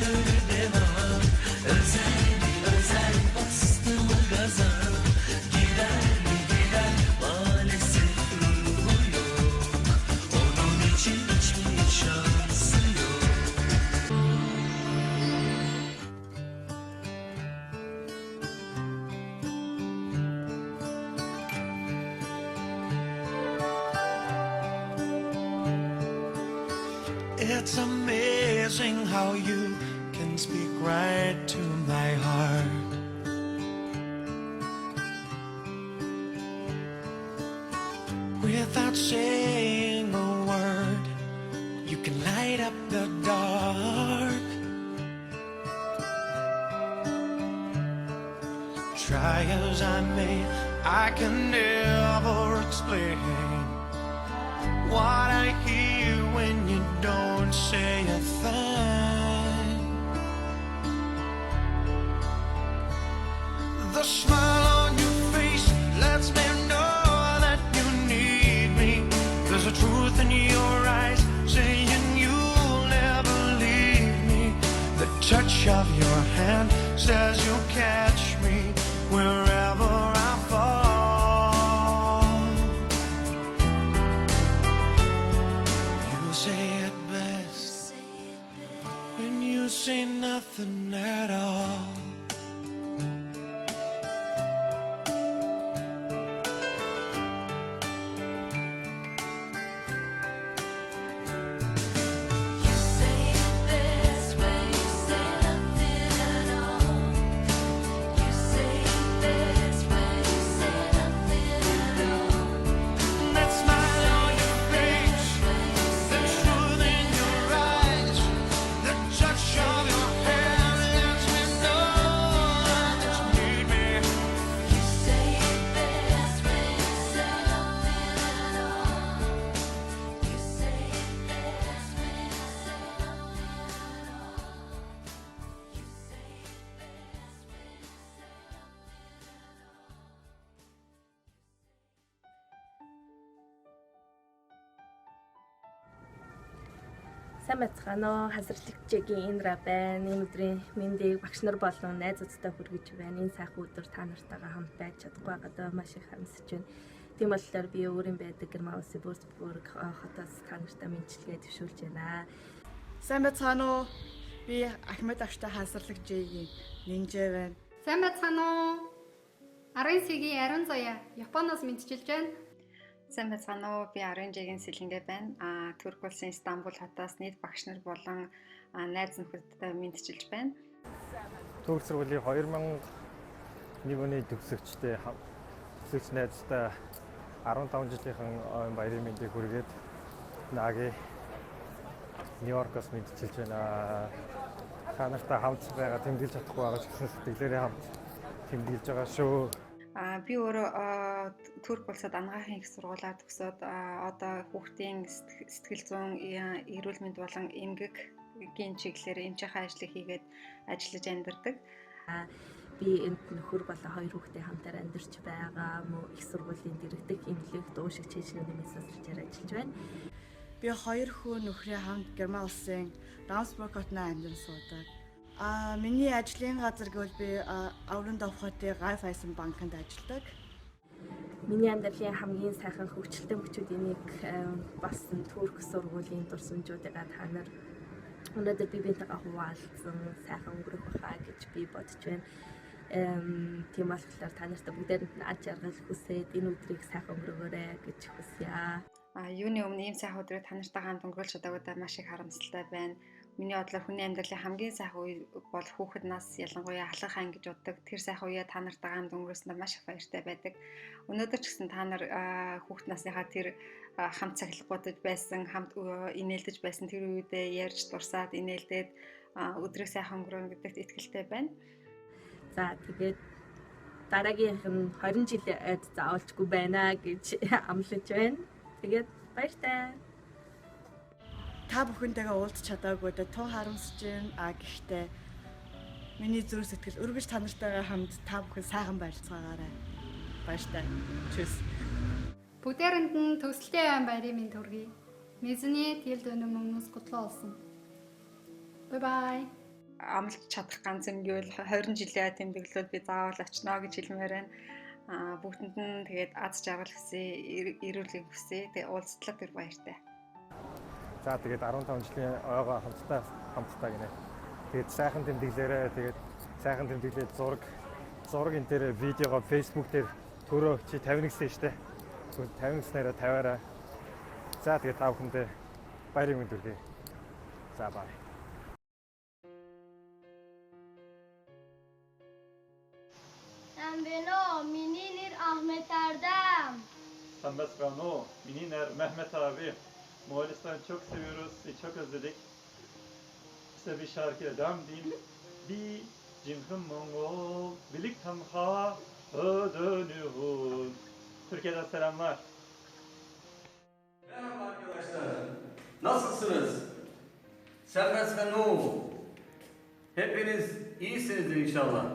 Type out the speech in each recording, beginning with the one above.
devam. Özel özel bastı mı gaza, gider mi gider maalesef ruhu yok. Onun için hiçbir şansı yok. It's amazing how you can speak right to my heart. Without saying a word, you can light up the dark. Try as I may, I can never explain what I hear when you don't say a thing. The smile on your face lets me know that you need me. There's a truth in your eyes saying you'll never leave me. The touch of your hand says you'll catch me wherever I fall. You say it best when you say nothing at all. That smile on your face, the truth in your eyes, the touch of your hand lets me know that you need me. You say it best when you say nothing at all. You say it best when you say nothing at all. You say it best when you say Сайн байцгаана уу? Хасарлагчгийн энэ ра байна. Энэ өдрийн мэндийг багш нар болон найзуудтай хүргэж байна. Энэ сайхан өдөр та нартайгаа хамт байж чадахгүй байгаад маш их харамсаж байна. Тийм болохоор би өөрийн байдаг Герман улсын Würzburg хотоос та нартай мэдчилгээ төвшүүлж байна. Сайн байцгаана уу? Би Ахмед Авштай хасарлагчийн Нинжэ байна. Сайн байцгаана уу? 10 сая Ариун Заяа Японоос мэдчилж байна. Сайн байцгаана уу? Би 10-ийн Сэлэнгэ байна. Турк улсын Стамбул хотоос нийт багш нар болон найз нөхөдтэй мэдчилж байна. Турк сургуулийн 2001 оны төгсөгчтэй төгсөгч найзтай 15 жилийнхэн баярын мэндийг хүргээд Наги Нью-Йоркоос мэдчилж байна. Та нартай хамт байгаа тэмдэглэж чадахгүй байгаа ч гэсэн сэтгэлээрээ хамт тэмдэглэж байгаа шүү. Би өөрөө Турк улсад анагаахын их сургуулаа төгсөөд одоо хүүхдийн сэтгэл зүйн эрүүл мэнд болон эмгэгийн чиглэлээр эмчийнхаа ажлыг хийгээд ажиллаж амьдардаг. Би энд нөхөр болон хоёр хүүхдээ хамтаар амьдарч байгаа мөн их сургуулийн дэргэдэг эмнэлэгт уушиг чийшгүүний мессежээр ажиллаж байна. Би хоёр хүү нөхрийн хамт Герман улсын Рамсбург хотод амьдарч суудаг. Миний ажлын газар гэвэл би Аврандов хотын Raiffeisen банкнд ажилладаг. Миний амьдралын хамгийн сайхан хөгжилтэй мөчүүдийн нэг болсон Турк сургуулийн дурсамжуудыг та нар өнөөдөр би бинтэйгээ хуваалцсан сайхан өнгөрөх байхаа гэж би бодож байна. Тийм болохоор та нартай бүгдээрэнд нь аж аргал хүсээд энэ өдрийг сайхан өнгөрөөгөөрэй гэж хүсье. Юуны өмнө ийм сайхан өдрийг та нартай хамт өнгөрүүлж чадаагүй маш их харамсалтай байна. Миний бодлоор хүний амьдралын хамгийн сайхан үе бол хүүхэд нас ялангуяа алхах ан гэж боддог. Тэр сайхан үеэ та нартай хамт өнгөрөөсөнд маш их баяртай байдаг. Өнөөдөр ч гэсэн та нар хүүхэд насныхаа тэр хамт цахилгаудад байсан, хамт инээлдэж байсан тэр үедээ ярьж дурсаад инээлдээд өдрийг сайхан өнгөрөөнө гэдэгт итгэлтэй байна. За тэгээд дараагийнх нь 20 жилд заавалчгүй байна гэж амлаж байна. Тэгээд баяртай. Та бүхэнтэйгээ уулзч чадаагүй тун харамсаж байна. Гэхдээ миний зүрх сэтгэл өргөж та нартайгаа хамт та бүхэн сайхан байлцгаагаарай. Баяртай. Чүс. Бүгдээрэнд нь төсөлтэй баярын мэнд хүргэе. Мэзний тэлд өнөм өмнөс готлоо олсон. Bye bye. амлаж чадах ганц юм гэвэл 20 жилийн тэмдэглэлд би заавал очно гэж хэлмээр байна. Бүгдэнд нь тэгээд аз жаргал хүсье, эрүүл хүсье. Тэгээд уулзтлаа тэр баяртай. За тэгээд 15 жилийн ойгоо хамтдаа гинэ. Тэгээд сайхан тэмдэглээрээ тэгээд сайхан тэмдэглээд зураг энэ дээр видеого Facebook дээр төрөө чи 50 гэсэн штэ. 50 гэснээр тавиараа. За тэгээд та бүхэндээ баярын мэнд хүргэе. За бай. Ambeno, minir Ahmet Erdem. Sambesgano, Mininer Mehmet abi. Moğolistan'ı çok seviyoruz, çok özledik. Size bir şarkıyla devam edeyim. Bir cinhim Mongol, birlik tanha ödönühün. Türkiye'den selamlar. Merhaba arkadaşlar. Nasılsınız? Serbest ve Nuh. Hepiniz iyisinizdir inşallah.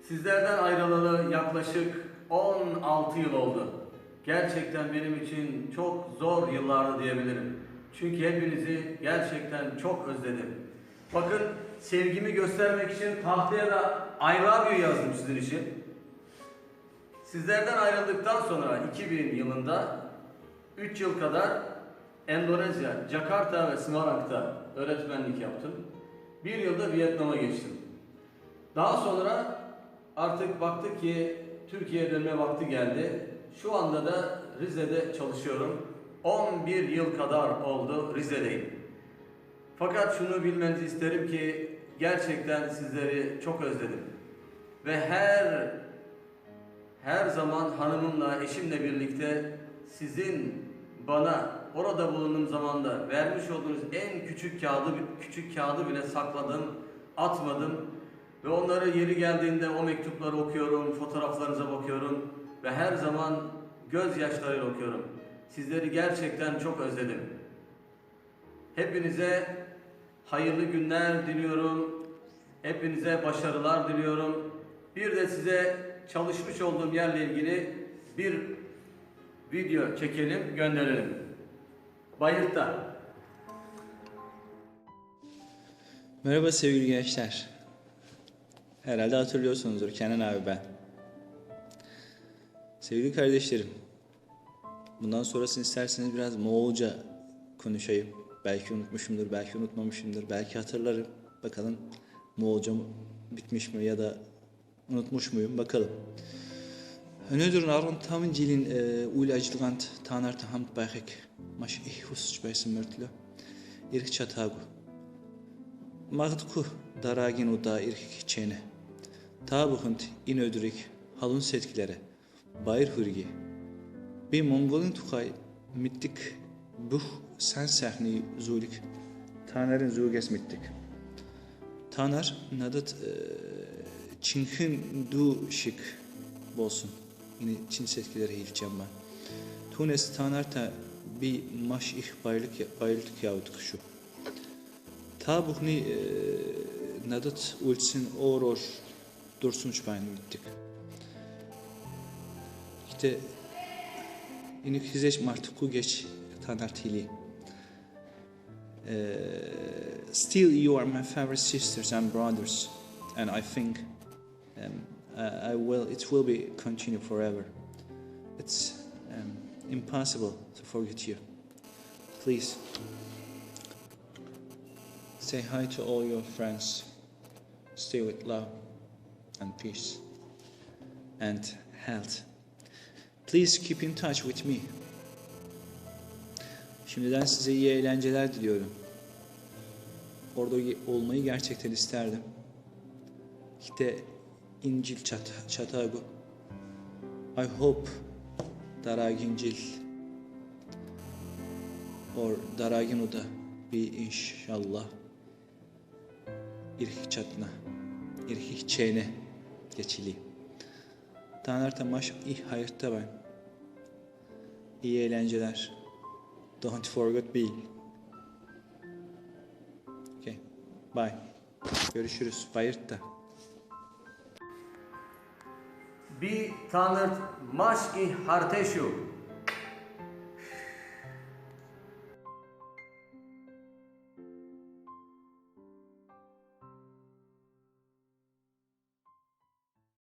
Sizlerden ayrılalı yaklaşık 16 yıl oldu. Gerçekten benim için çok zor yıllardı diyebilirim. Çünkü hepinizi gerçekten çok özledim. Bakın sevgimi göstermek için tahtaya da I love you yazdım sizin için. Sizlerden ayrıldıktan sonra 2000 yılında 3 yıl kadar Endonezya, Jakarta ve Semarang'da öğretmenlik yaptım. 1 yılda Vietnam'a geçtim. Daha sonra artık baktık ki Türkiye'ye dönme vakti geldi. Şu anda da Rize'de çalışıyorum. 11 yıl kadar oldu Rize'deyim. Fakat şunu bilmenizi isterim ki gerçekten sizleri çok özledim. Ve her zaman hanımımla, eşimle birlikte sizin bana orada bulunduğum zamanda vermiş olduğunuz en küçük kağıdı bile sakladım, atmadım. Ve onları yeri geldiğinde o mektupları okuyorum, fotoğraflarınıza bakıyorum ve her zaman gözyaşlarıyla okuyorum. Sizleri gerçekten çok özledim. Hepinize hayırlı günler diliyorum. Hepinize başarılar diliyorum. Bir de size çalışmış olduğum yerle ilgili bir video çekelim, gönderelim. Bayırtta. Merhaba sevgili gençler. Herhalde hatırlıyorsunuzdur, Kenan abi ben. Sevgili kardeşlerim, bundan sonrasını isterseniz biraz Moğolca konuşayım. Belki unutmuşumdur, belki unutmamışımdır, belki hatırlarım. Bakalım Moğolcam bitmiş mi ya da unutmuş muyum, bakalım. Өнөөдөр 15 жилийн үйл ажиллагаанд та нартай хамт байхыг маш их хүсэж байсан мөртлөө ирэх чадаагүй. Магадгүй дараагийн удаа ирэх хичээнэ. Та бүхэнд энэ өдрийг халуун сэтгэлээрээ баяр хүргэе. Би Монголын тухай мэддэг бүх сайн сайхны зүйлийг та нарын зүгээс мэддэг. Та нар надад чинхэн дүү шиг болsun. Yine Çin setkilere hileceğim ben. Tunes tanarta bir маш их баярлық явуулдаг шүү. Та бүхний надад үлдсэн өөр дурсамж байна мэддэг. Гэтэ энийг хизээж мартахгүй гэж та нарт хэлье. Still you are my favorite sisters and brothers, and I think it will be continue forever. It's impossible to forget you. Please say hi to all your friends. Stay with love and peace and health. Please keep in touch with me. Şimdiden size iyi eğlenceler diliyorum. Orada olmayı gerçekten isterdim. İşte İncil Çatagu. I hope daragin jil or daragin uda bir inşallah irhik çatna irhik çene geçili. Tanrı'ta maş iyi hayatta ben. İyi eğlenceler. Don't forget me. Okay. Bye. Görüşürüz. Bayırtta. Bir tanırt maşki harteşu.